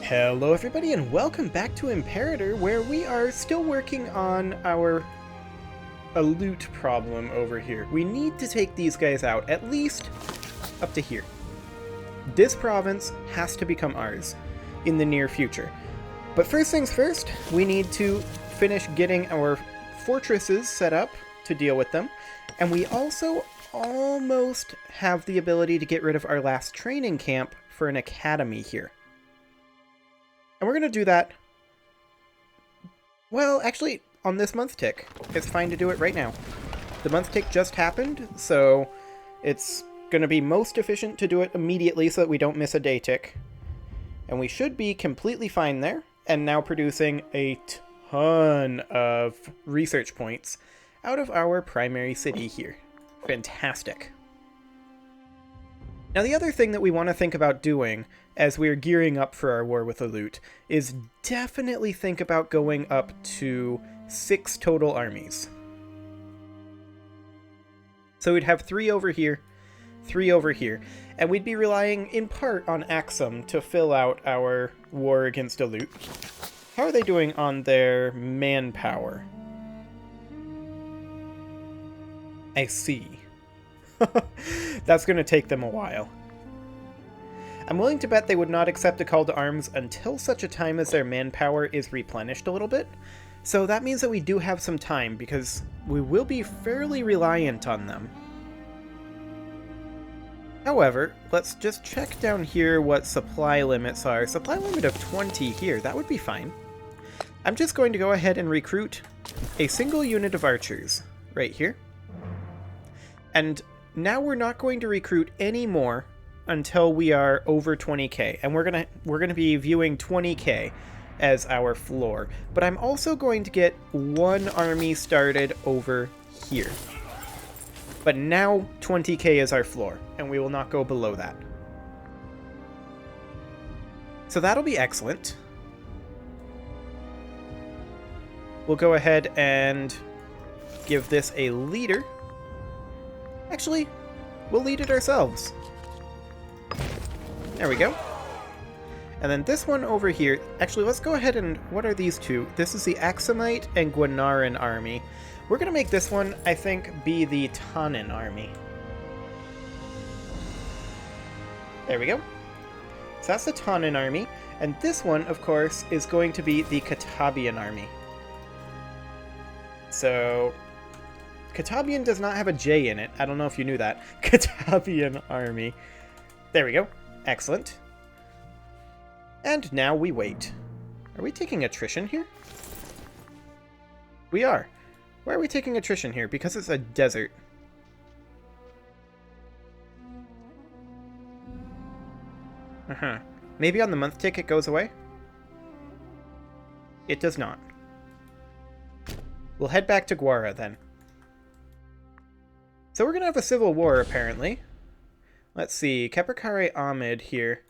Hello everybody and welcome back to Imperator, where we are still working on our Alut problem over here. We need to take these guys out, at least up to here. This province has to become ours in the near future. But first things first, we need to finish getting our fortresses set up to deal with them, and we also almost have the ability to get rid of our last training camp for an academy here. And we're going to do that, well, actually, on this month tick. It's fine to do it right now. The month tick just happened, so it's going to be most efficient to do it immediately so that we don't miss a day tick. And we should be completely fine there, and now producing a ton of research points out of our primary city here. Fantastic. Now the other thing that we want to think about doing as we're gearing up for our war with Alut is definitely think about going up to 6 total armies. So we'd have 3 over here, 3 over here, and we'd be relying in part on Axum to fill out our war against Alut. How are they doing on their manpower? I see. That's going to take them a while. I'm willing to bet they would not accept a call to arms until such a time as their manpower is replenished a little bit. So that means that we do have some time, because we will be fairly reliant on them. However, let's just check down here what supply limits are. Supply limit of 20 here, that would be fine. I'm just going to go ahead and recruit a single unit of archers right here. And now we're not going to recruit any more until we are over 20k, and we're gonna be viewing 20k as our floor. But I'm also going to get one army started over here. But now 20k is our floor, and we will not go below that. So that'll be excellent. We'll go ahead and give this a leader. Actually, we'll lead it ourselves. There we go. And then this one over here, actually let's go ahead and, what are these two? This is the Axumite and Guanaran army. We're going to make this one, I think, be the Tanin army. There we go. So that's the Tanin army, and this one, of course, is going to be the Catabian army. So Catabian does not have a J in it. I don't know if you knew that. Catabian army. There we go. Excellent. And now we wait. Are we taking attrition here? We are. Why are we taking attrition here? Because it's a desert. Maybe on the month tick it goes away? It does not. We'll head back to Guara then. So we're going to have a civil war, apparently. Let's see, Keprakare Ahmed here.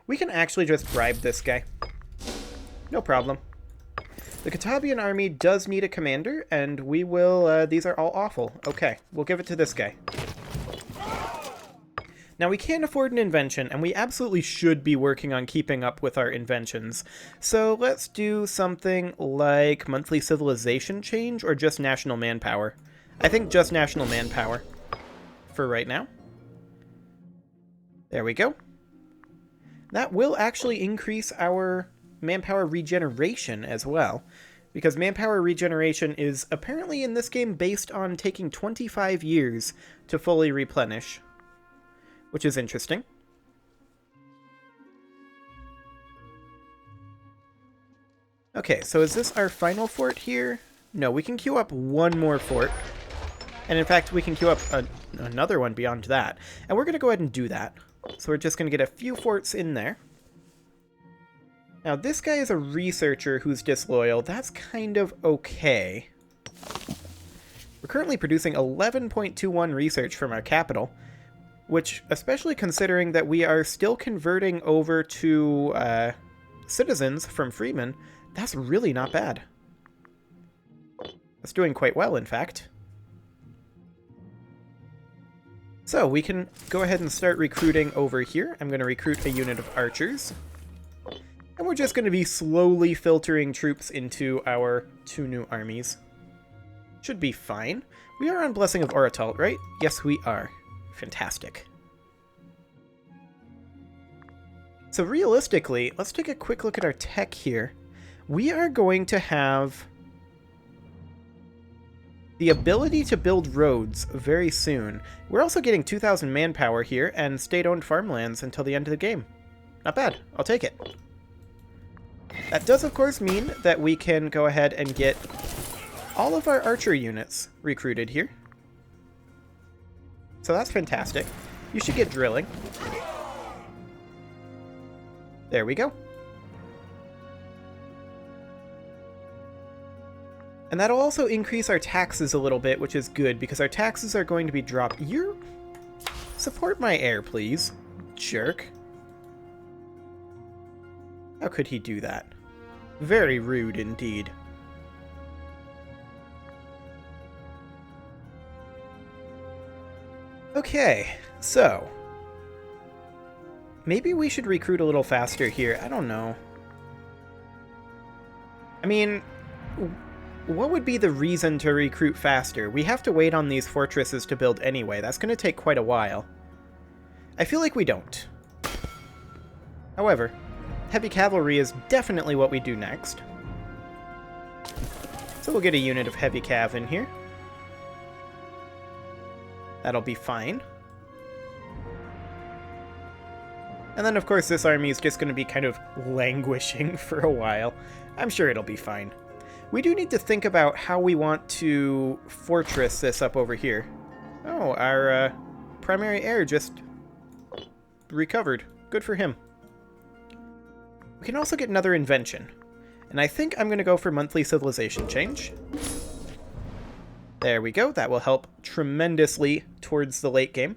We can actually just bribe this guy. No problem. The Catabian army does need a commander, and we will, these are all awful. Okay, we'll give it to this guy. Now we can't afford an invention, and we absolutely should be working on keeping up with our inventions. So let's do something like monthly civilization change, or just national manpower. I think just national manpower for right now. There we go. That will actually increase our manpower regeneration as well, because manpower regeneration is apparently in this game based on taking 25 years to fully replenish, which is interesting. Okay, so is this our final fort here? No, we can queue up one more fort. And in fact, we can queue up another one beyond that. And we're going to go ahead and do that. So we're just going to get a few forts in there. Now, this guy is a researcher who's disloyal. That's kind of okay. We're currently producing 11.21 research from our capital, which, especially considering that we are still converting over to citizens from freemen, that's really not bad. That's doing quite well, in fact. So we can go ahead and start recruiting over here. I'm going to recruit a unit of archers. And we're just going to be slowly filtering troops into our 2 new armies. Should be fine. We are on Blessing of Oratalt, right? Yes, we are. Fantastic. So realistically, let's take a quick look at our tech here. We are going to have the ability to build roads very soon. We're also getting 2,000 manpower here and state-owned farmlands until the end of the game. Not bad. I'll take it. That does, of course, mean that we can go ahead and get all of our archer units recruited here. So that's fantastic. You should get drilling. There we go. And that'll also increase our taxes a little bit, which is good, because our taxes are going to be dropped. Support my heir, please. Jerk. How could he do that? Very rude indeed. Okay, so maybe we should recruit a little faster here. I don't know. I mean, what would be the reason to recruit faster? We have to wait on these fortresses to build anyway. That's going to take quite a while. I feel like we don't. However, heavy cavalry is definitely what we do next. So we'll get a unit of heavy cav in here. That'll be fine. And then, of course, this army is just going to be kind of languishing for a while. I'm sure it'll be fine. We do need to think about how we want to fortress this up over here. Oh, our primary heir just recovered. Good for him. We can also get another invention. And I think I'm going to go for monthly civilization change. There we go. That will help tremendously towards the late game.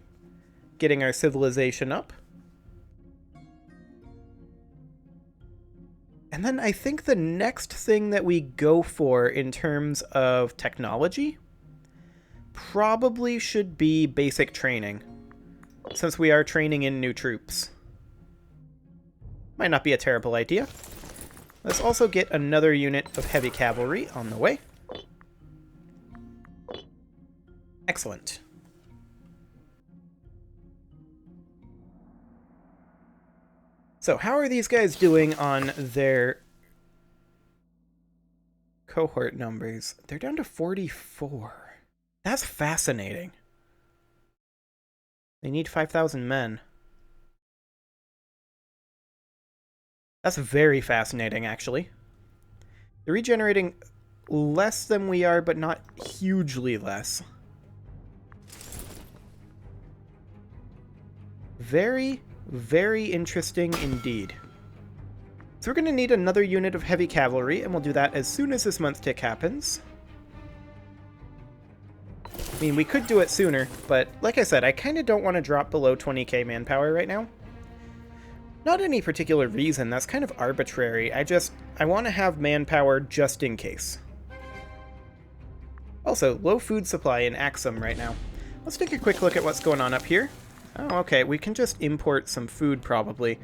Getting our civilization up. And then I think the next thing that we go for in terms of technology probably should be basic training, since we are training in new troops. Might not be a terrible idea. Let's also get another unit of heavy cavalry on the way. Excellent. So how are these guys doing on their cohort numbers? They're down to 44. That's fascinating. They need 5,000 men. That's very fascinating, actually. They're regenerating less than we are, but not hugely less. Very, very interesting indeed. So we're going to need another unit of heavy cavalry, and we'll do that as soon as this month tick happens. I mean, we could do it sooner, but like I said, I kind of don't want to drop below 20k manpower right now. Not any particular reason, that's kind of arbitrary. I want to have manpower just in case. Also, low food supply in Axum right now. Let's take a quick look at what's going on up here. Oh, okay, we can just import some food, probably.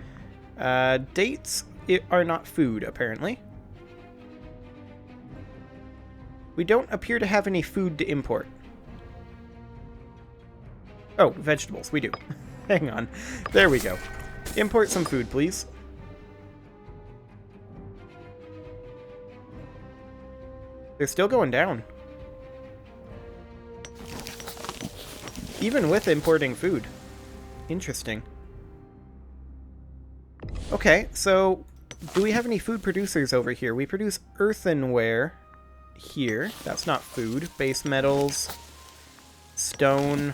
Dates are not food, apparently. We don't appear to have any food to import. Oh, vegetables, we do. Hang on. There we go. Import some food, please. They're still going down. Even with importing food. Interesting. Okay, so do we have any food producers over here? We produce earthenware here. That's not food. Base metals, stone,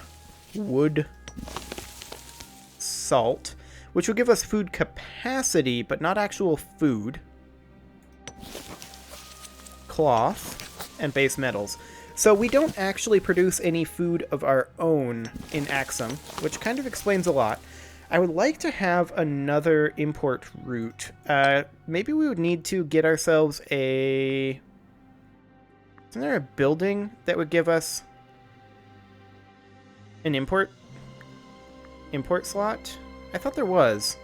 wood, salt, which will give us food capacity, but not actual food. Cloth, and base metals. So we don't actually produce any food of our own in Axum, which kind of explains a lot. I would like to have another import route. Maybe we would need to get ourselves a... Isn't there a building that would give us an import slot? I thought there was.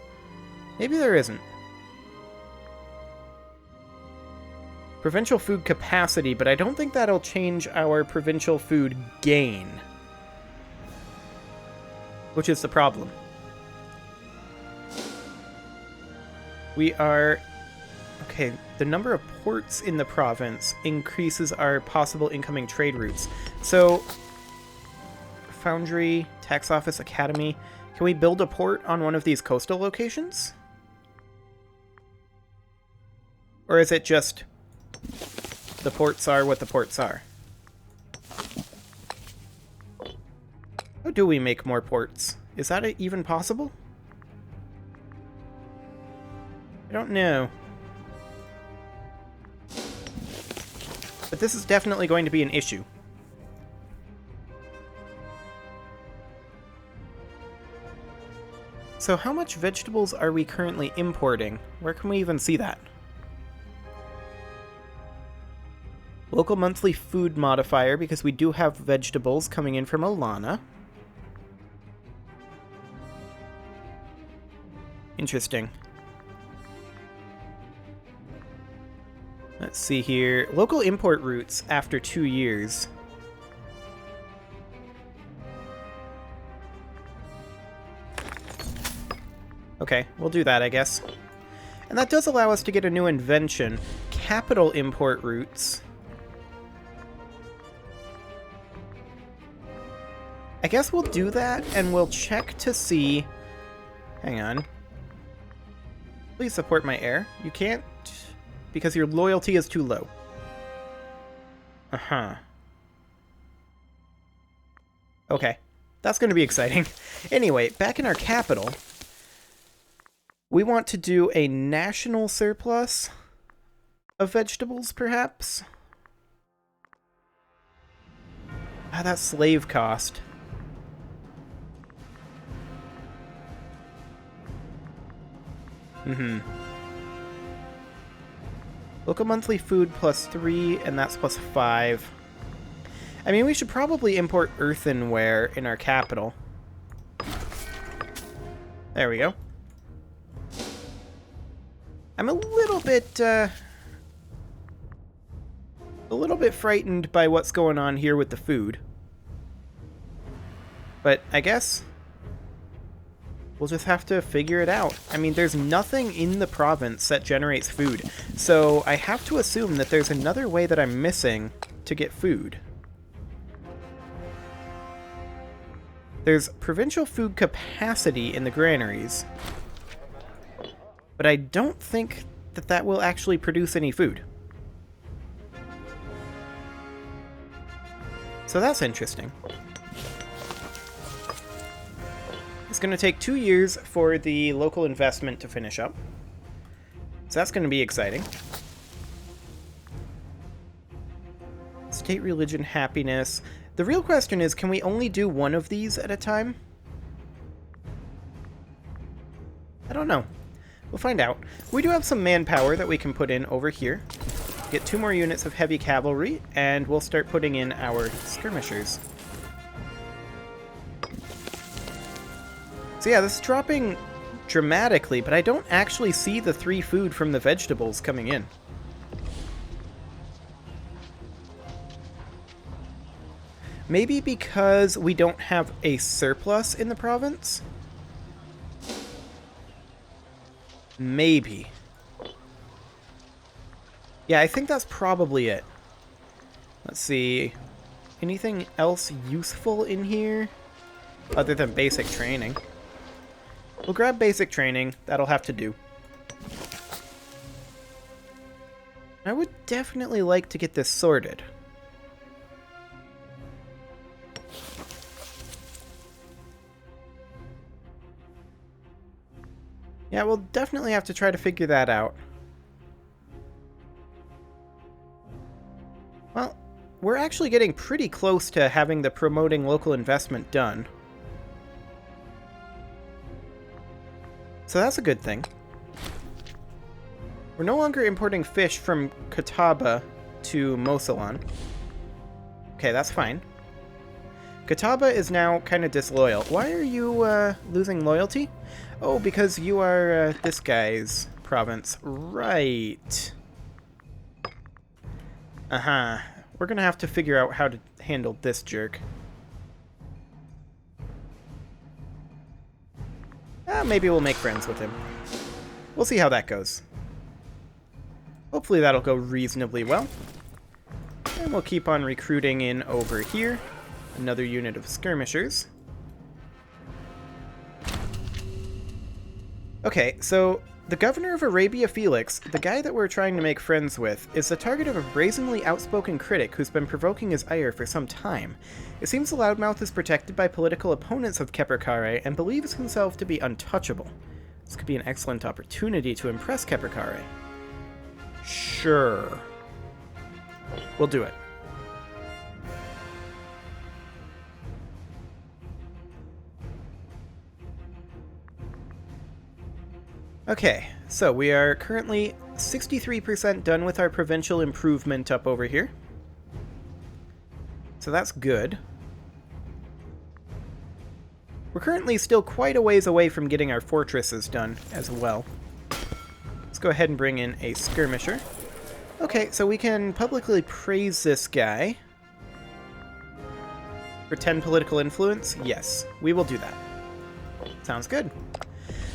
Maybe there isn't. Provincial food capacity, but I don't think that'll change our provincial food gain. Which is the problem. We are... Okay, the number of ports in the province increases our possible incoming trade routes. So, Foundry, Tax Office, Academy. Can we build a port on one of these coastal locations? Or is it just the ports are what the ports are? How do we make more ports? Is that even possible? I don't know. But this is definitely going to be an issue. So how much vegetables are we currently importing? Where can we even see that? Local monthly food modifier, because we do have vegetables coming in from Alana. Interesting. Let's see here. Local import routes after 2 years. Okay, we'll do that, I guess. And that does allow us to get a new invention. Capital import routes. I guess we'll do that, and we'll check to see... Hang on. Please support my heir. You can't, because your loyalty is too low. Uh-huh. Okay. That's going to be exciting. Anyway, back in our capital, we want to do a national surplus of vegetables, perhaps? Ah, that slave cost. Local monthly food +3, and that's +5. I mean, we should probably import earthenware in our capital. There we go. I'm a little bit frightened by what's going on here with the food. But I guess we'll just have to figure it out. I mean, there's nothing in the province that generates food, so I have to assume that there's another way that I'm missing to get food. There's provincial food capacity in the granaries, but I don't think that that will actually produce any food. So that's interesting. It's going to take 2 years for the local investment to finish up. So that's going to be exciting. State, religion, happiness. The real question is, can we only do one of these at a time? I don't know. We'll find out. We do have some manpower that we can put in over here. Get 2 more units of heavy cavalry, and we'll start putting in our skirmishers. So yeah, this is dropping dramatically, but I don't actually see the 3 food from the vegetables coming in. Maybe because we don't have a surplus in the province? Maybe. Yeah, I think that's probably it. Let's see. Anything else useful in here? Other than basic training. We'll grab basic training. That'll have to do. I would definitely like to get this sorted. Yeah, we'll definitely have to try to figure that out. Well, we're actually getting pretty close to having the promoting local investment done. So that's a good thing. We're no longer importing fish from Catawba to Mosalon. Okay, that's fine. Catawba is now kind of disloyal. Why are you losing loyalty? Oh, because you are this guy's province. Right. Uh-huh. We're gonna have to figure out how to handle this jerk. Maybe we'll make friends with him. We'll see how that goes. Hopefully that'll go reasonably well. And we'll keep on recruiting in over here. Another unit of skirmishers. Okay, so the governor of Arabia Felix, the guy that we're trying to make friends with, is the target of a brazenly outspoken critic who's been provoking his ire for some time. It seems the loudmouth is protected by political opponents of Keperkare and believes himself to be untouchable. This could be an excellent opportunity to impress Keperkare. Sure. We'll do it. Okay, so we are currently 63% done with our provincial improvement up over here. So that's good. We're currently still quite a ways away from getting our fortresses done as well. Let's go ahead and bring in a skirmisher. Okay, so we can publicly praise this guy. For 10 political influence? Yes, we will do that. Sounds good.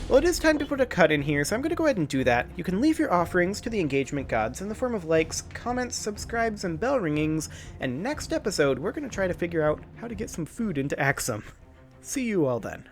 Well, it is time to put a cut in here, so I'm going to go ahead and do that. You can leave your offerings to the engagement gods in the form of likes, comments, subscribes, and bell ringings, and next episode we're going to try to figure out how to get some food into Axum. See you all then.